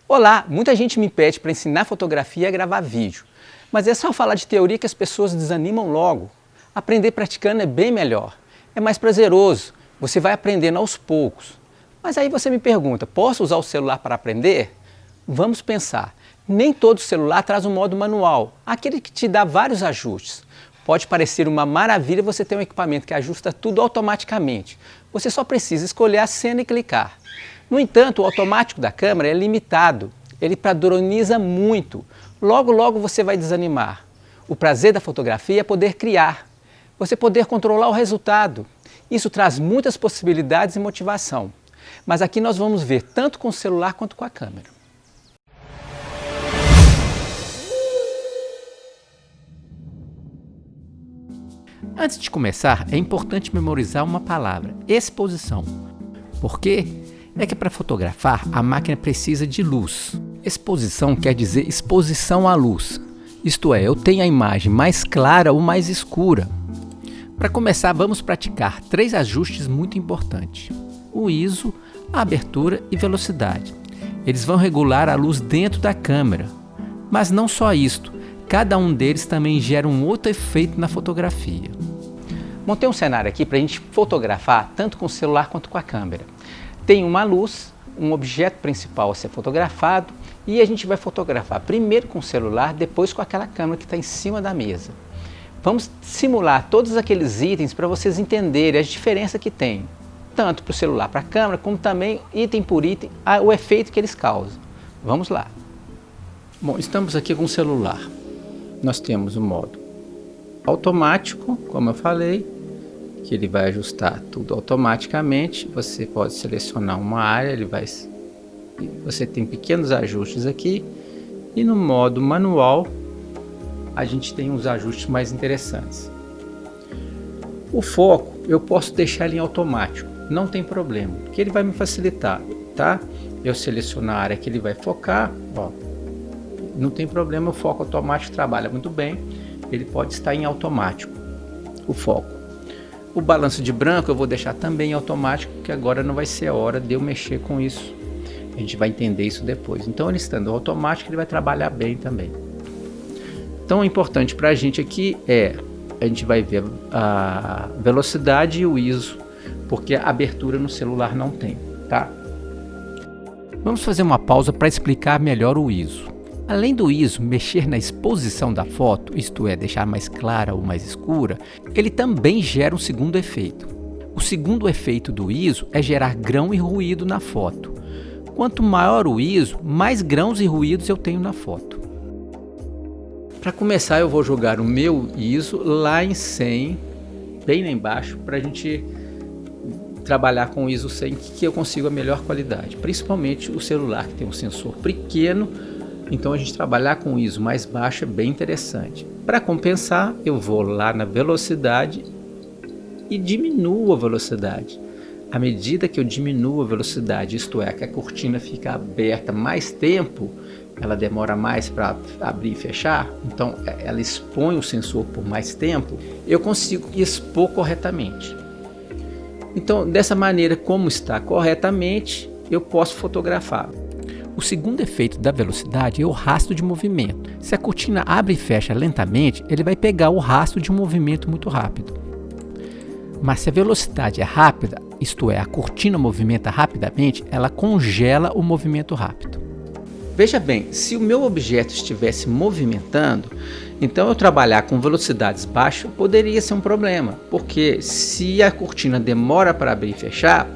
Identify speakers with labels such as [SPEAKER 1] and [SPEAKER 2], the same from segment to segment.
[SPEAKER 1] Olá, muita gente me pede para ensinar fotografia e gravar vídeo, mas é só falar de teoria que as pessoas desanimam logo. Aprender praticando é bem melhor, é mais prazeroso, você vai aprendendo aos poucos. Mas aí você me pergunta, posso usar o celular para aprender? Vamos pensar, nem todo celular traz um modo manual, aquele que te dá vários ajustes. Pode parecer uma maravilha você ter um equipamento que ajusta tudo automaticamente. Você só precisa escolher a cena e clicar. No entanto, o automático da câmera é limitado. Ele padroniza muito. Logo você vai desanimar. O prazer da fotografia é poder criar. Você poder controlar o resultado. Isso traz muitas possibilidades e motivação. Mas aqui nós vamos ver tanto com o celular quanto com a câmera. Antes de começar, é importante memorizar uma palavra, exposição. Por quê? É que para fotografar, a máquina precisa de luz. Exposição quer dizer exposição à luz. Isto é, eu tenho a imagem mais clara ou mais escura. Para começar, vamos praticar 3 ajustes muito importantes. O ISO, a abertura e velocidade. Eles vão regular a luz dentro da câmera. Mas não só isto, cada um deles também gera um outro efeito na fotografia. Montei um cenário aqui para a gente fotografar tanto com o celular quanto com a câmera. Tem uma luz, um objeto principal a ser fotografado e a gente vai fotografar primeiro com o celular, depois com aquela câmera que está em cima da mesa. Vamos simular todos aqueles itens para vocês entenderem a diferença que tem, tanto para o celular, para a câmera, como também item por item, o efeito que eles causam. Vamos lá. Bom, estamos aqui com o celular. Nós temos o modo automático, como eu falei, que ele vai ajustar tudo automaticamente. Você pode selecionar uma área, você tem pequenos ajustes aqui. E no modo manual, a gente tem uns ajustes mais interessantes. O foco, eu posso deixar ele em automático, não tem problema, porque ele vai me facilitar, tá? Eu seleciono a área que ele vai focar, ó, não tem problema, o foco automático trabalha muito bem, ele pode estar em automático, o foco. O balanço de branco eu vou deixar também em automático, porque agora não vai ser a hora de eu mexer com isso. A gente vai entender isso depois. Então, ele estando automático, ele vai trabalhar bem também. Então, o importante para a gente aqui a gente vai ver a velocidade e o ISO, porque a abertura no celular não tem, tá? Vamos fazer uma pausa para explicar melhor o ISO. Além do ISO mexer na exposição da foto, isto é, deixar mais clara ou mais escura, ele também gera um segundo efeito. O segundo efeito do ISO é gerar grão e ruído na foto. Quanto maior o ISO, mais grãos e ruídos eu tenho na foto. Para começar, eu vou jogar o meu ISO lá em 100, bem lá embaixo, para a gente trabalhar com o ISO 100, que eu consigo a melhor qualidade. Principalmente o celular, que tem um sensor pequeno, então a gente trabalhar com o ISO mais baixo é bem interessante. Para compensar, eu vou lá na velocidade e diminuo a velocidade. À medida que eu diminuo a velocidade, isto é, que a cortina fica aberta mais tempo, ela demora mais para abrir e fechar, então ela expõe o sensor por mais tempo, eu consigo expor corretamente. Então, dessa maneira, como está corretamente, eu posso fotografar. O segundo efeito da velocidade é o rastro de movimento. Se a cortina abre e fecha lentamente, ele vai pegar o rastro de um movimento muito rápido. Mas se a velocidade é rápida, isto é, a cortina movimenta rapidamente, ela congela o movimento rápido. Veja bem, se o meu objeto estivesse movimentando, então eu trabalhar com velocidades baixas poderia ser um problema, porque se a cortina demora para abrir e fechar,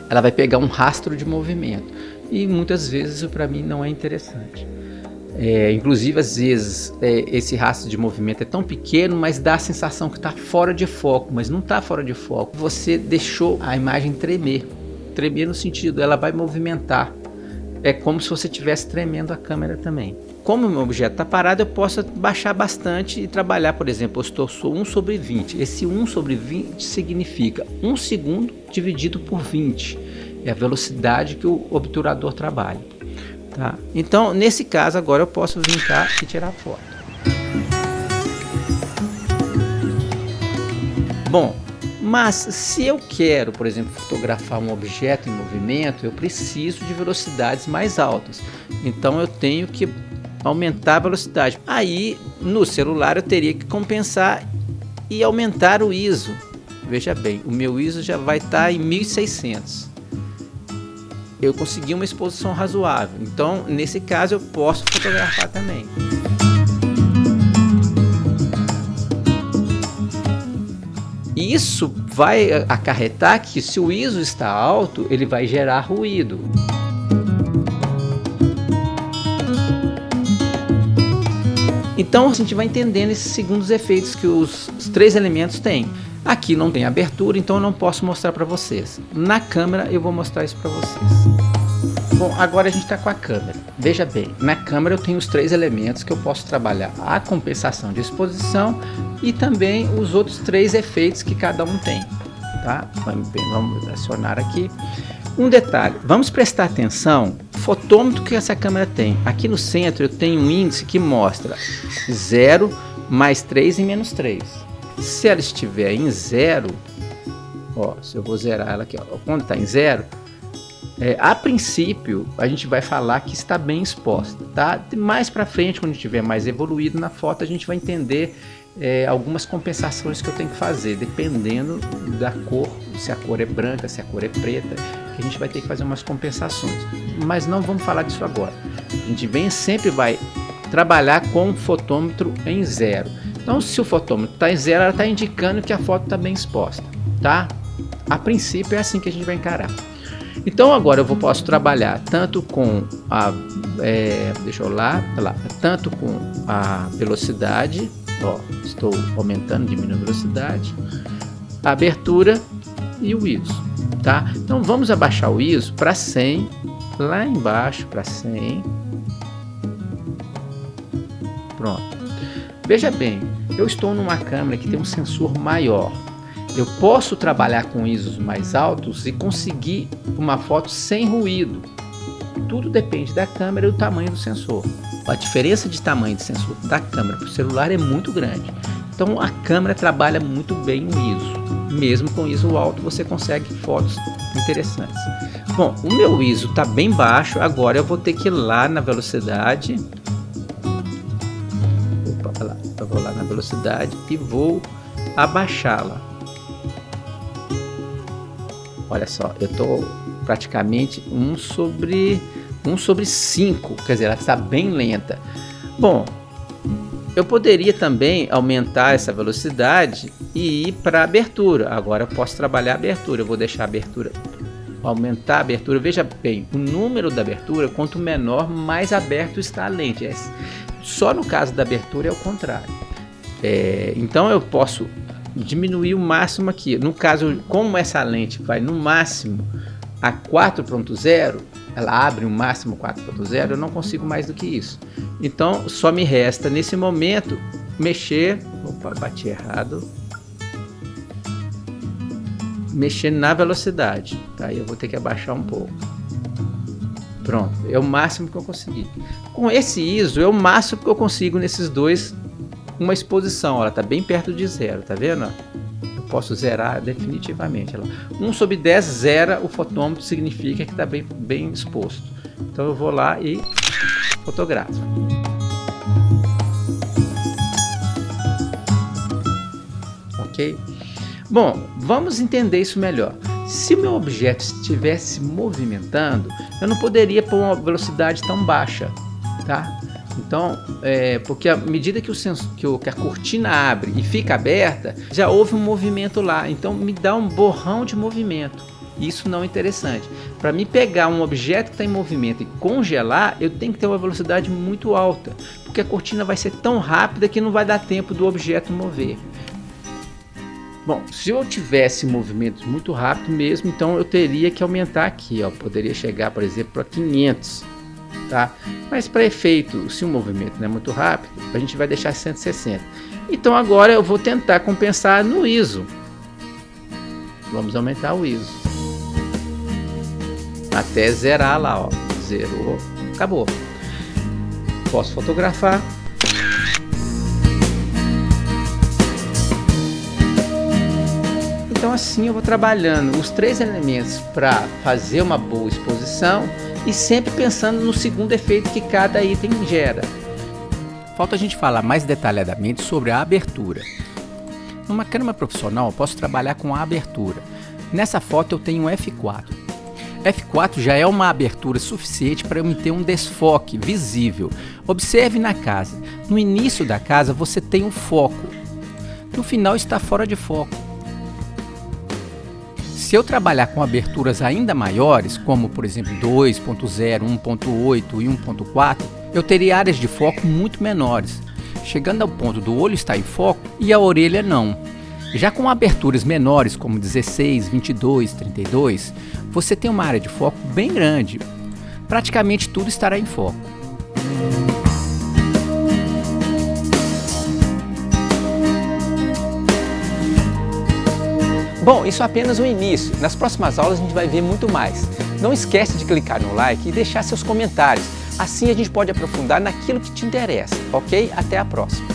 [SPEAKER 1] ela vai pegar um rastro de movimento. E muitas vezes isso para mim não é interessante. Inclusive, às vezes, esse rastro de movimento é tão pequeno, mas dá a sensação que está fora de foco, mas não está fora de foco. Você deixou a imagem tremer. Tremer no sentido, ela vai movimentar. É como se você estivesse tremendo a câmera também. Como o meu objeto está parado, eu posso baixar bastante e trabalhar, por exemplo, eu sou 1/20. Esse 1/20 significa 1 segundo dividido por 20. É a velocidade que o obturador trabalha. Tá? Então, nesse caso, agora eu posso vir cá e tirar foto. Bom, Mas se eu quero, por exemplo, fotografar um objeto em movimento, eu preciso de velocidades mais altas. Então eu tenho que aumentar a velocidade. Aí no celular eu teria que compensar e aumentar o ISO. Veja bem, o meu ISO já vai estar em 1600. Eu consegui uma exposição razoável. Então nesse caso eu posso fotografar também. Isso vai acarretar que, se o ISO está alto, ele vai gerar ruído. Então a gente vai entendendo esses segundos efeitos que os três elementos têm. Aqui não tem abertura, então eu não posso mostrar para vocês. Na câmera eu vou mostrar isso para vocês. Bom, agora a gente está com a câmera. Veja bem, na câmera eu tenho os três elementos que eu posso trabalhar: a compensação de exposição e também os outros três efeitos que cada um tem. Tá? Vamos acionar aqui. Um detalhe, vamos prestar atenção no fotômetro que essa câmera tem. Aqui no centro eu tenho um índice que mostra 0, mais 3 e menos 3. Se ela estiver em 0, ó, se eu vou zerar ela aqui, ó, quando está em 0, a princípio a gente vai falar que está bem exposta, tá? Mais para frente, quando estiver mais evoluído na foto, a gente vai entender algumas compensações que eu tenho que fazer, dependendo da cor, se a cor é branca, se a cor é preta, que a gente vai ter que fazer umas compensações. Mas não vamos falar disso agora. A gente sempre vai trabalhar com o fotômetro em 0. Então, se o fotômetro está em 0, ela está indicando que a foto está bem exposta, tá? A princípio é assim que a gente vai encarar. Então agora eu posso trabalhar tanto com a tanto com a velocidade, ó, estou aumentando, diminuindo a velocidade, a abertura e o ISO, tá? Então vamos abaixar o ISO para 100, lá embaixo para 100. Pronto. Veja bem, eu estou numa câmera que tem um sensor maior. Eu posso trabalhar com ISOs mais altos e conseguir uma foto sem ruído. Tudo depende da câmera e do tamanho do sensor. A diferença de tamanho de sensor da câmera para o celular é muito grande. Então a câmera trabalha muito bem o ISO. Mesmo com ISO alto você consegue fotos interessantes. Bom, o meu ISO está bem baixo, agora eu vou ter que ir lá na velocidade. Eu vou lá na velocidade e vou abaixá-la. Olha só, eu estou praticamente 1 sobre 5, quer dizer, ela está bem lenta. Bom, eu poderia também aumentar essa velocidade e ir para a abertura. Agora eu posso trabalhar a abertura, eu vou deixar a abertura, aumentar a abertura. Veja bem, o número da abertura, quanto menor, mais aberto está a lente. Só no caso da abertura é o contrário. Então eu posso diminuir o máximo aqui. No caso, como essa lente vai no máximo a 4.0, ela abre o máximo 4.0, eu não consigo mais do que isso. Então só me resta nesse momento mexer, bati errado, mexer na velocidade. Aí eu vou ter que abaixar um pouco. Pronto, é o máximo que eu consegui. Com esse ISO é o máximo que eu consigo nesses dois. Uma exposição, ela está bem perto de 0, tá vendo? Eu posso zerar definitivamente. 1 sobre 10 zera o fotômetro, significa que está bem exposto. Então eu vou lá e fotografo. Ok? Bom, vamos entender isso melhor. Se o meu objeto estivesse movimentando, eu não poderia pôr uma velocidade tão baixa, tá? Então, porque à medida que a cortina abre e fica aberta, já houve um movimento lá. Então, me dá um borrão de movimento. Isso não é interessante. Para mim pegar um objeto que está em movimento e congelar, eu tenho que ter uma velocidade muito alta, porque a cortina vai ser tão rápida que não vai dar tempo do objeto mover. Bom, se eu tivesse movimentos muito rápido mesmo, então eu teria que aumentar aqui, ó. Poderia chegar, por exemplo, para 500. Tá? Mas para efeito, se o movimento não é muito rápido, a gente vai deixar 160. Então agora eu vou tentar compensar no ISO. Vamos aumentar o ISO até zerar lá, ó. Zerou, acabou. Posso fotografar. Então assim eu vou trabalhando os 3 elementos para fazer uma boa exposição e sempre pensando no segundo efeito que cada item gera. Falta a gente falar mais detalhadamente sobre a abertura. Numa câmera profissional eu posso trabalhar com a abertura. Nessa foto eu tenho um F4. F4 já é uma abertura suficiente para eu ter um desfoque visível. Observe na casa. No início da casa você tem um foco. No final está fora de foco. Se eu trabalhar com aberturas ainda maiores, como por exemplo 2.0, 1.8 e 1.4, eu teria áreas de foco muito menores, chegando ao ponto do olho estar em foco e a orelha não. Já com aberturas menores, como 16, 22, 32, você tem uma área de foco bem grande. Praticamente tudo estará em foco. Bom, isso é apenas o início. Nas próximas aulas a gente vai ver muito mais. Não esquece de clicar no like e deixar seus comentários. Assim a gente pode aprofundar naquilo que te interessa, ok? Até a próxima!